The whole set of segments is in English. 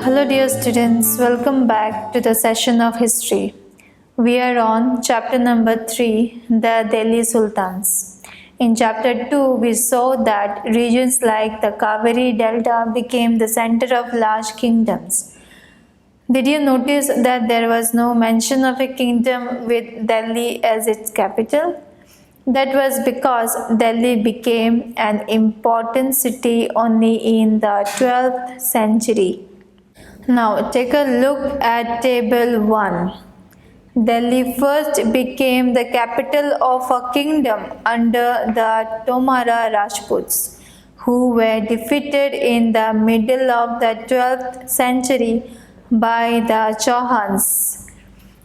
Hello dear students, welcome back to the session of history. We are on chapter number 3, the Delhi Sultans. In chapter 2, we saw that regions like the Kaveri Delta became the center of large kingdoms. Did you notice that there was no mention of a kingdom with Delhi as its capital? That was because Delhi became an important city only in the 12th century. Now take a look at table 1. Delhi first became the capital of a kingdom under the Tomara Rajputs, who were defeated in the middle of the 12th century by the Chauhans,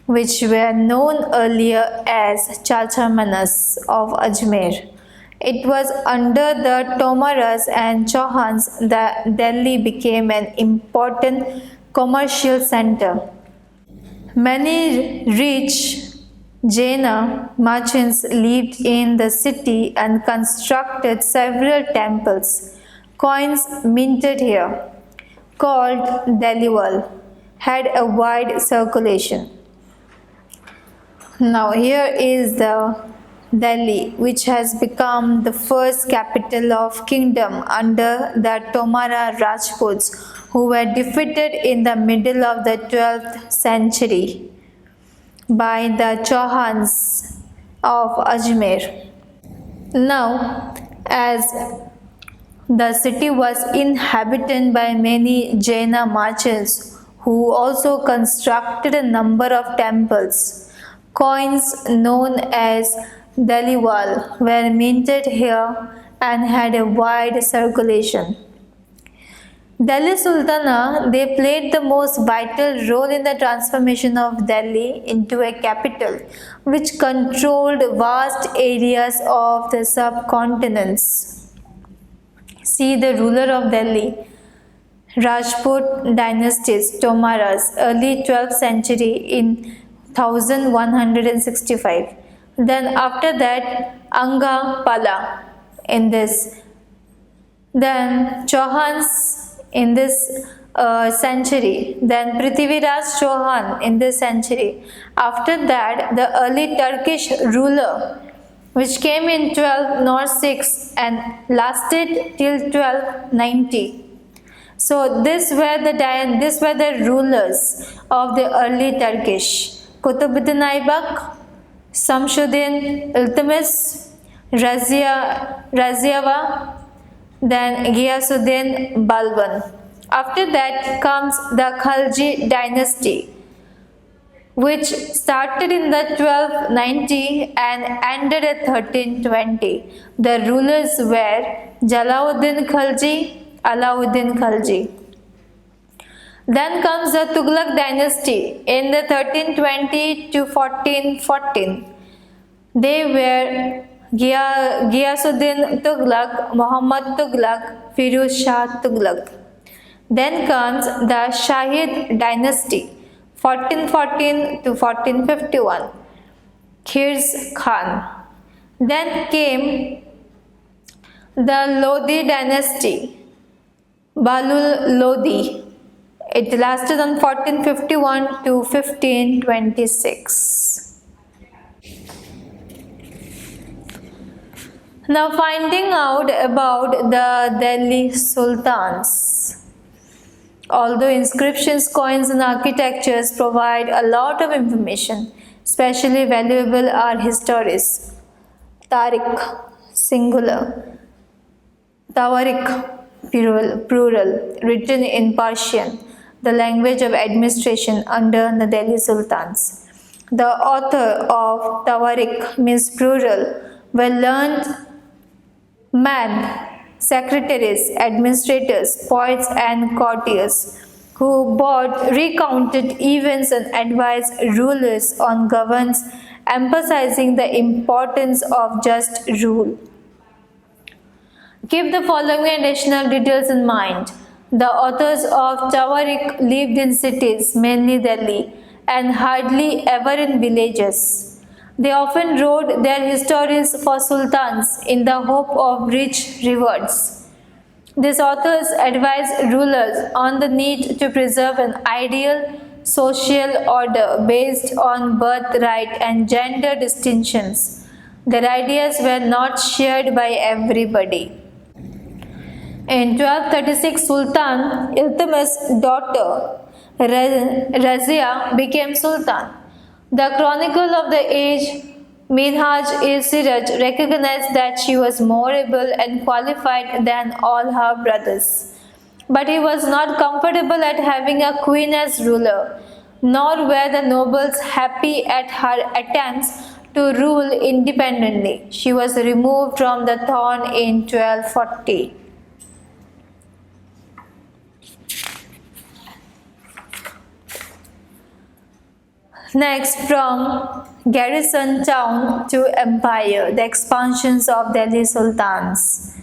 which were known earlier as Chachamanas of Ajmer. It was under the Tomaras and Chauhans that Delhi became an important commercial center. Many rich Jaina merchants lived in the city and constructed several temples. Coins minted here, called Delhiwal, had a wide circulation. Now here is the Delhi, which has become the first capital of kingdom under the Tomara Rajputs, who were defeated in the middle of the 12th century by the Chauhans of Ajmer. Now, as the city was inhabited by many Jaina merchants who also constructed a number of temples, coins known as Delhiwal were minted here and had a wide circulation. Delhi Sultana, they played the most vital role in the transformation of Delhi into a capital which controlled vast areas of the subcontinents. See the ruler of Delhi, Rajput dynasties, Tomaras, early 12th century in 1165. Then after that, Anga Pala in this. Then Chauhans in this century. Then Prithviraj Chauhan in this century. After that, the early Turkish ruler, which came in 1206 and lasted till 1290. So these were the rulers of the early Turkish. Kutubuddin Aybak, Samshuddin Iltutmish, Raziava, then Ghiyasuddin Balban. After that comes the Khalji dynasty, which started in the 1290 and ended at 1320. The rulers were Jalauddin Khalji, Alauddin Khalji. Then comes the Tughlaq dynasty in the 1320 to 1414. They were Ghiyasuddin Tughlaq, Muhammad Tughlaq, Firuz Shah Tughlaq. Then comes the Shahid dynasty, 1414 to 1451, Khirs Khan. Then came the Lodi dynasty, Balul Lodi. It lasted on 1451 to 1526. Now finding out about the Delhi Sultans. Although inscriptions, coins and architectures provide a lot of information, especially valuable are histories. Tariq, singular. Tawarik, plural, written in Persian, the language of administration under the Delhi Sultans. The author of Tawarik means plural were learned men, secretaries, administrators, poets and courtiers who recounted events and advised rulers on governance, emphasizing the importance of just rule. Keep the following additional details in mind. The authors of Tawarik lived in cities, mainly Delhi, and hardly ever in villages. They often wrote their histories for sultans in the hope of rich rewards. These authors advise rulers on the need to preserve an ideal social order based on birthright and gender distinctions. Their ideas were not shared by everybody. In 1236, Sultan Iltutmish's daughter Razia became Sultan. The Chronicle of the Age, Minhaj-e-Siraj, recognized that she was more able and qualified than all her brothers. But he was not comfortable at having a queen as ruler, nor were the nobles happy at her attempts to rule independently. She was removed from the throne in 1240. Next, from garrison town to empire, the expansions of Delhi sultans.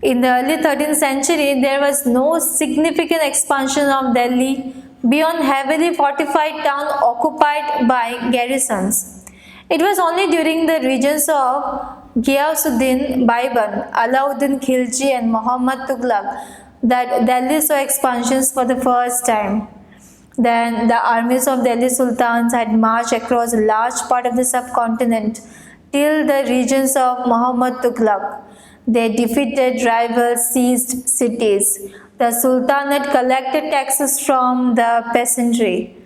In the early 13th century, there was no significant expansion of Delhi beyond heavily fortified town occupied by garrisons. It was only during the reigns of Ghiyasuddin Baiban, Alauddin Khilji and Muhammad Tughlaq that Delhi saw expansions for the first time. Then the armies of Delhi sultans had marched across a large part of the subcontinent till the regions of Muhammad Tughlaq. They defeated rivals, seized cities. The sultanate collected taxes from the peasantry.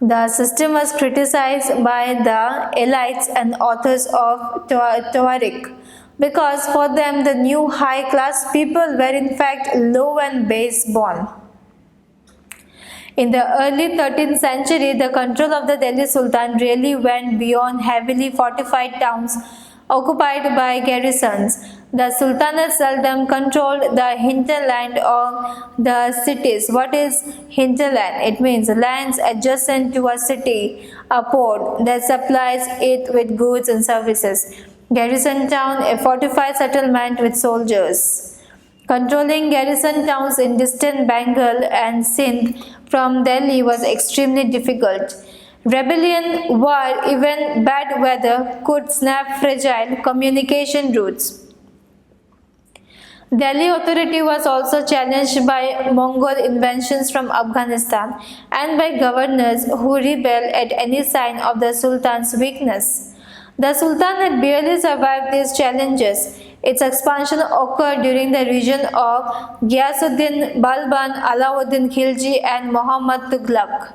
The system was criticized by the elites and authors of Tawarikh because for them the new high-class people were in fact low and base-born. In the early 13th century, the control of the Delhi Sultan really went beyond heavily fortified towns occupied by garrisons. The Sultanate seldom controlled the hinterland of the cities. What is hinterland? It means lands adjacent to a city, a port that supplies it with goods and services. Garrison town, a fortified settlement with soldiers. Controlling garrison towns in distant Bengal and Sindh from Delhi was extremely difficult. Rebellion, war, even bad weather could snap fragile communication routes. Delhi authority was also challenged by Mongol invasions from Afghanistan and by governors who rebelled at any sign of the Sultan's weakness. The Sultan had barely survived these challenges. Its expansion occurred during the reign of Ghiyasuddin Balban, Alauddin Khilji and Muhammad Tughlaq.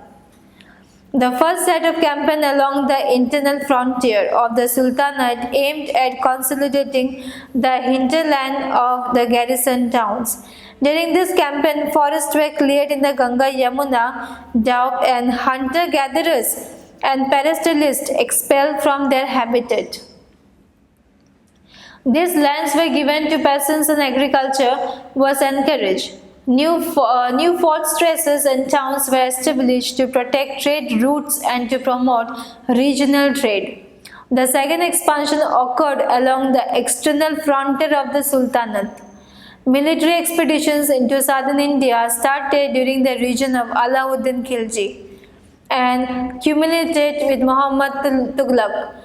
The first set of campaign along the internal frontier of the Sultanate aimed at consolidating the hinterland of the garrison towns. During this campaign, forests were cleared in the Ganga Yamuna, Doab and hunter-gatherers and pastoralists expelled from their habitat. These lands were given to peasants and agriculture was encouraged. New fortresses and towns were established to protect trade routes and to promote regional trade. The second expansion occurred along the external frontier of the Sultanate. Military expeditions into southern India started during the reign of Alauddin Khilji and culminated with Muhammad Tughlaq.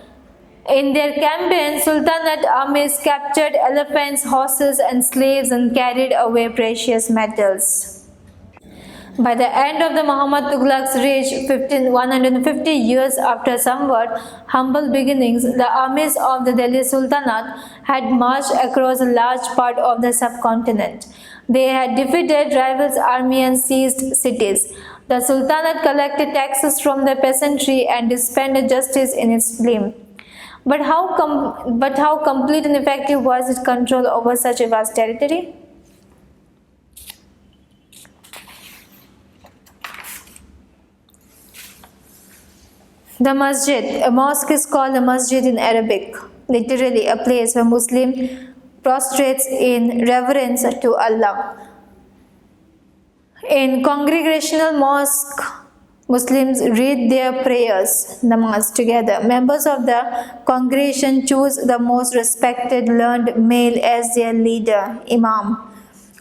In their campaign, Sultanate armies captured elephants, horses, and slaves and carried away precious metals. By the end of the Muhammad Tughlaq's reign, 150 years after somewhat humble beginnings, the armies of the Delhi Sultanate had marched across a large part of the subcontinent. They had defeated rivals' army and seized cities. The Sultanate collected taxes from the peasantry and dispensed justice in its name. But how complete and effective was its control over such a vast territory? The masjid. A mosque is called a masjid in Arabic, literally a place where Muslim prostrates in reverence to Allah. In congregational mosque, Muslims read their prayers, namaz, together. Members of the congregation choose the most respected learned male as their leader, imam,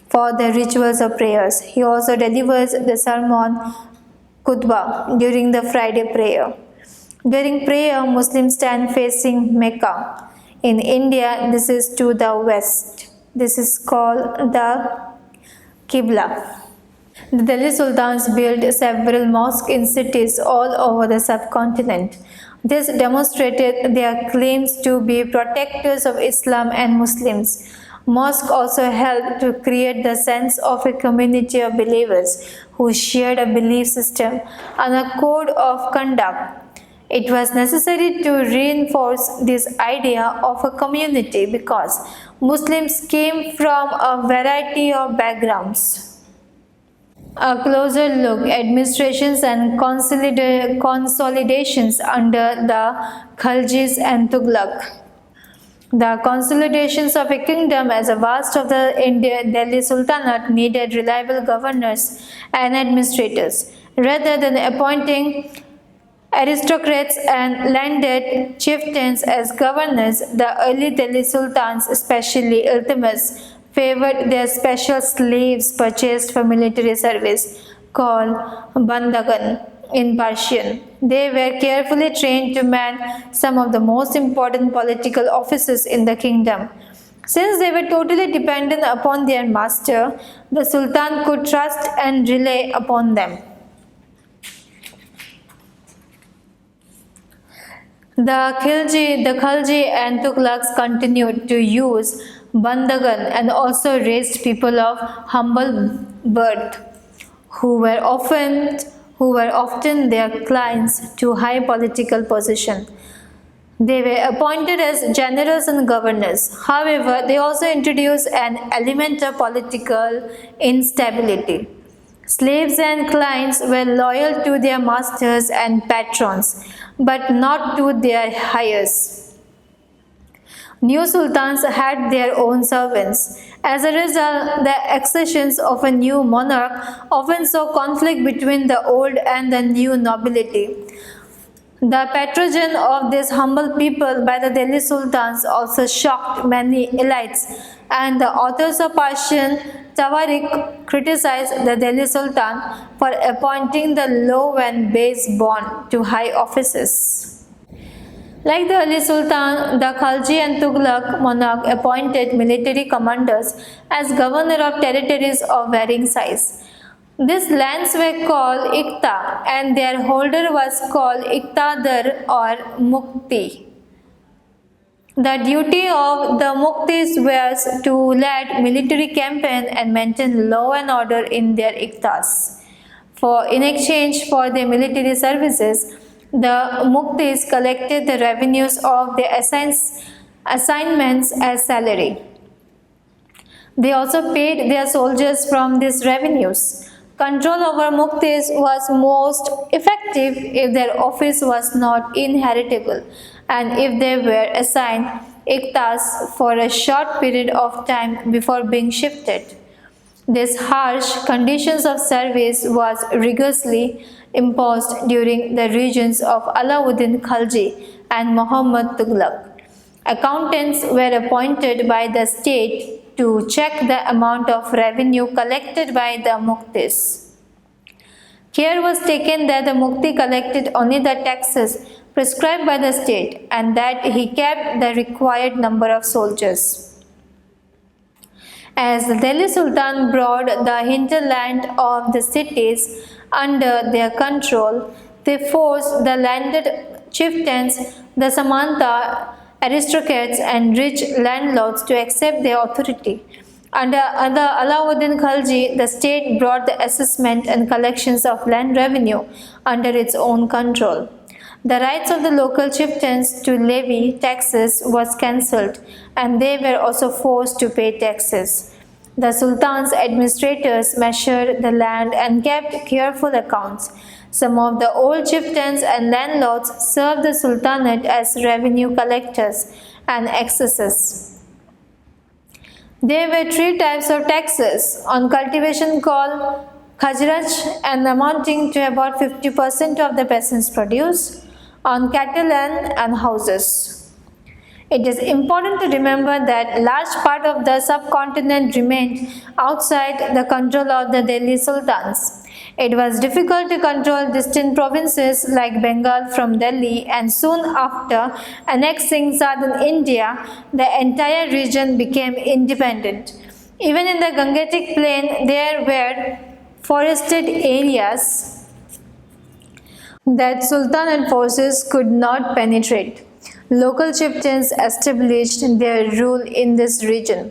for the rituals of prayers. He also delivers the sermon, khutbah, during the Friday prayer. During prayer, Muslims stand facing Mecca. In India, this is to the west. This is called the Qibla. The Delhi Sultans built several mosques in cities all over the subcontinent. This demonstrated their claims to be protectors of Islam and Muslims. Mosques also helped to create the sense of a community of believers who shared a belief system and a code of conduct. It was necessary to reinforce this idea of a community because Muslims came from a variety of backgrounds. A closer look: administrations and consolidations under the Khaljis and Tughlaq. The consolidations of a kingdom as a vast of the Delhi Sultanate needed reliable governors and administrators. Rather than appointing aristocrats and landed chieftains as governors, the early Delhi Sultans, especially Iltutmish, favored their special slaves purchased for military service, called bandagan in Persian. They were carefully trained to man some of the most important political offices in the kingdom. Since they were totally dependent upon their master, the Sultan could trust and rely upon them. The Khalji and Tughlaqs continued to use bandagan and also raised people of humble birth who were often their clients to high political position. They were appointed as generals and governors. However, they also introduced an element of political instability. Slaves and clients were loyal to their masters and patrons, but not to their heirs. New sultans had their own servants. As a result, the accessions of a new monarch often saw conflict between the old and the new nobility. The patronage of these humble people by the Delhi Sultans also shocked many elites, and the authors of Persian Tawarikh criticized the Delhi Sultan for appointing the low and base born to high offices. Like the early Sultan, the Khalji and Tughlaq monarch appointed military commanders as governor of territories of varying size. These lands were called Iqta and their holder was called Iqtadar or Mukti. The duty of the Muktis was to lead military campaign and maintain law and order in their Iqtas. In exchange for their military services, the Muktis collected the revenues of their assignments as salary. They also paid their soldiers from these revenues. Control over Muktis was most effective if their office was not inheritable and if they were assigned Iqtas for a short period of time before being shifted. This harsh conditions of service was rigorously imposed during the reigns of Alauddin Khalji and Muhammad Tughlaq. Accountants were appointed by the state to check the amount of revenue collected by the Muktis. Care was taken that the Mukti collected only the taxes prescribed by the state and that he kept the required number of soldiers. As the Delhi Sultan brought the hinterland of the cities under their control, they forced the landed chieftains, the Samanta aristocrats and rich landlords to accept their authority. Under Alauddin Khalji, the state brought the assessment and collections of land revenue under its own control. The rights of the local chieftains to levy taxes was cancelled and they were also forced to pay taxes. The Sultan's administrators measured the land and kept careful accounts. Some of the old chieftains and landlords served the Sultanate as revenue collectors and excesses. There were three types of taxes: on cultivation called Khajraj and amounting to about 50% of the peasant's produce, on cattle and houses. It is important to remember that large part of the subcontinent remained outside the control of the Delhi Sultans. It was difficult to control distant provinces like Bengal from Delhi, and soon after annexing southern India, the entire region became independent. Even in the Gangetic plain, there were forested areas that Sultanate forces could not penetrate. Local chieftains established their rule in this region.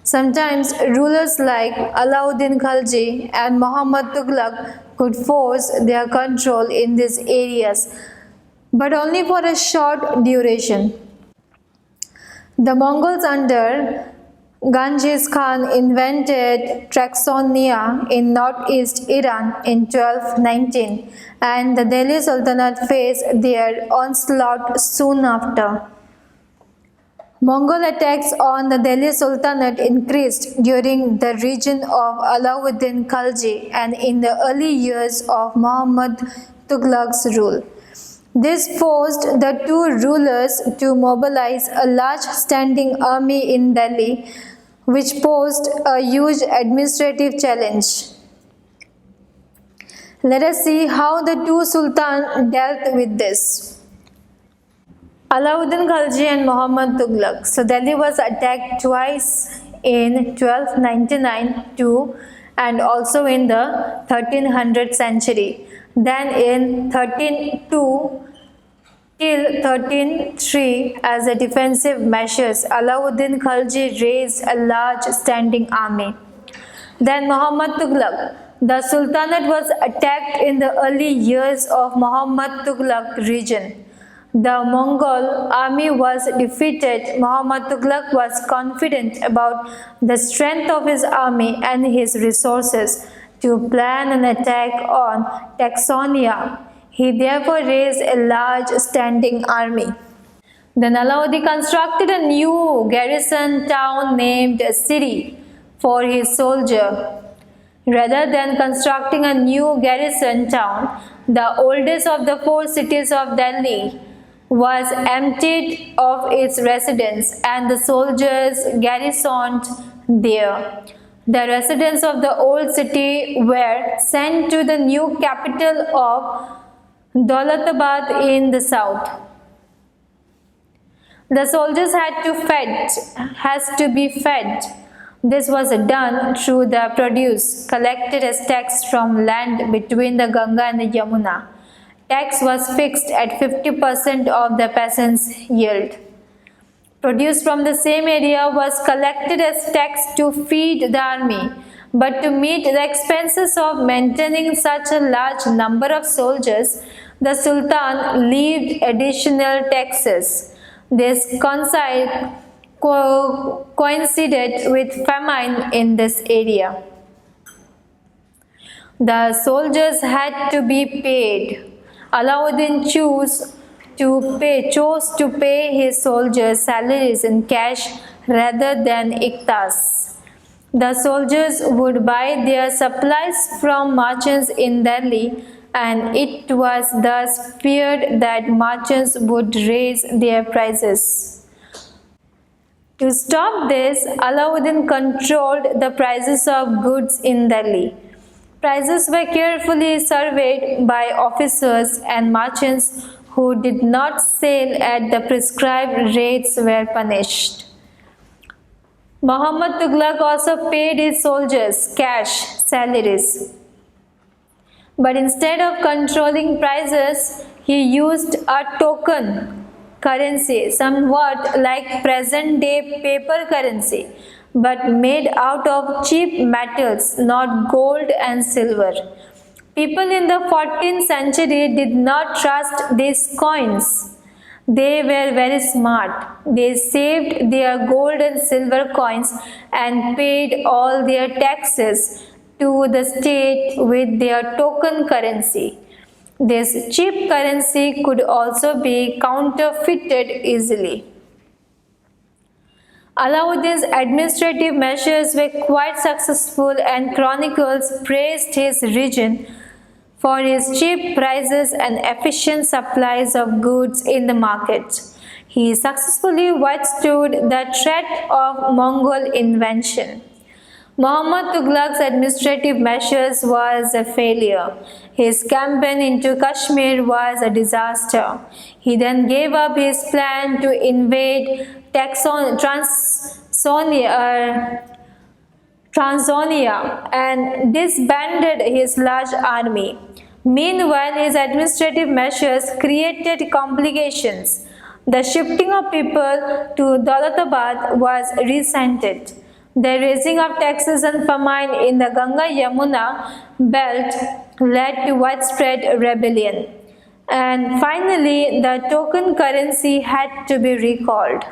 Sometimes rulers like Alauddin Khalji and Muhammad Tughlaq could force their control in these areas, but only for a short duration. The Mongols under Genghis Khan invented Traxonia in northeast Iran in 1219, and the Delhi Sultanate faced their onslaught soon after. Mongol attacks on the Delhi Sultanate increased during the reign of Alauddin Khalji and in the early years of Muhammad Tughlaq's rule. This forced the two rulers to mobilize a large standing army in Delhi, which posed a huge administrative challenge. Let us see how the two sultans dealt with this. Alauddin Khalji and Muhammad Tughlaq. So Delhi was attacked twice in 1299 too, and also in the 1300th century. Then in 1302 till 1303, as a defensive measures, Alauddin Khalji raised a large standing army. Then Muhammad Tughlaq. The Sultanate was attacked in the early years of Muhammad Tughlaq region. The Mongol army was defeated. Muhammad Tughlaq was confident about the strength of his army and his resources to plan an attack on Taxonia. He therefore raised a large standing army. Then Alauddin constructed a new garrison town named Siri for his soldier. Rather than constructing a new garrison town, the oldest of the four cities of Delhi was emptied of its residents and the soldiers garrisoned there. The residents of the old city were sent to the new capital of Daulatabad in the south. The soldiers has to be fed. This was done through the produce collected as tax from land between the Ganga and the Yamuna. Tax was fixed at 50% of the peasants' yield. Produce from the same area was collected as tax to feed the army, but to meet the expenses of maintaining such a large number of soldiers, the Sultan levied additional taxes. This coincided with famine in this area. The soldiers had to be paid. Alauddin chose to pay his soldiers salaries in cash rather than iktas. The soldiers would buy their supplies from merchants in Delhi, and it was thus feared that merchants would raise their prices. To stop this, Alauddin controlled the prices of goods in Delhi. Prices were carefully surveyed by officers, and merchants who did not sell at the prescribed rates were punished. Muhammad Tughlaq also paid his soldiers cash salaries. But instead of controlling prices, he used a token currency, somewhat like present-day paper currency, but made out of cheap metals, not gold and silver. People in the 14th century did not trust these coins. They were very smart. They saved their gold and silver coins and paid all their taxes to the state with their token currency. This cheap currency could also be counterfeited easily. Alauddin's administrative measures were quite successful, and chronicles praised his region for his cheap prices and efficient supplies of goods in the market. He successfully withstood the threat of Mongol invasion. Muhammad Tughlaq's administrative measures was a failure. His campaign into Kashmir was a disaster. He then gave up his plan Transonia and disbanded his large army. Meanwhile, his administrative measures created complications. The shifting of people to Daulatabad was resented. The raising of taxes and famine in the Ganga-Yamuna belt led to widespread rebellion. And finally, the token currency had to be recalled.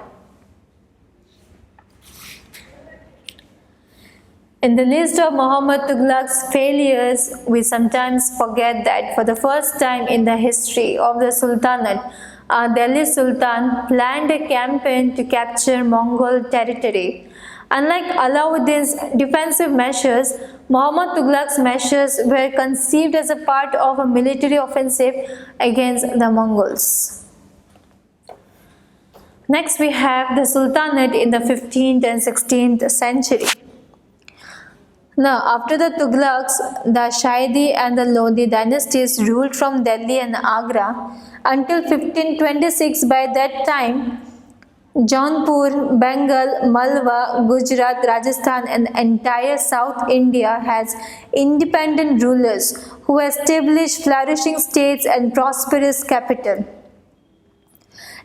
In the list of Muhammad Tughlaq's failures, we sometimes forget that for the first time in the history of the Sultanate, Delhi Sultan planned a campaign to capture Mongol territory. Unlike Alauddin's defensive measures, Muhammad Tughlaq's measures were conceived as a part of a military offensive against the Mongols. Next, we have the Sultanate in the 15th and 16th century. Now, after the Tughlaqs, the Shaidi and the Lodi dynasties ruled from Delhi and Agra until 1526. By that time, Jaunpur, Bengal, Malwa, Gujarat, Rajasthan and entire South India has independent rulers who established flourishing states and prosperous capital.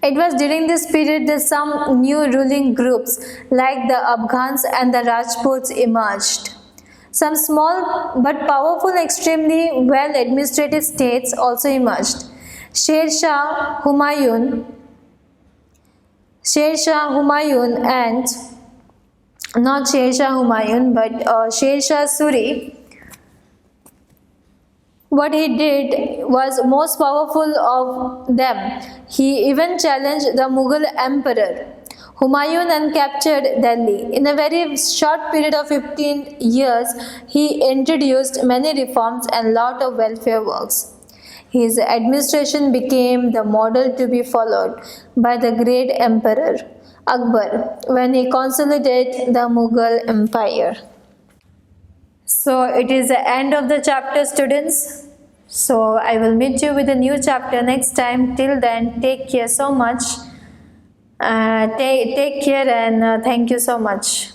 It was during this period that some new ruling groups like the Afghans and the Rajputs emerged. Some small but powerful, extremely well administrated states also emerged. Sher Shah Humayun and not Sher Shah Humayun but Sher Shah Suri. What he did was most powerful of them. He even challenged the Mughal emperor Humayun and captured Delhi. In a very short period of 15 years, he introduced many reforms and lot of welfare works. His administration became the model to be followed by the great emperor Akbar when he consolidated the Mughal empire. So it is the end of the chapter, students. So I will meet you with a new chapter next time. Till then, take care so much. Take care and thank you so much.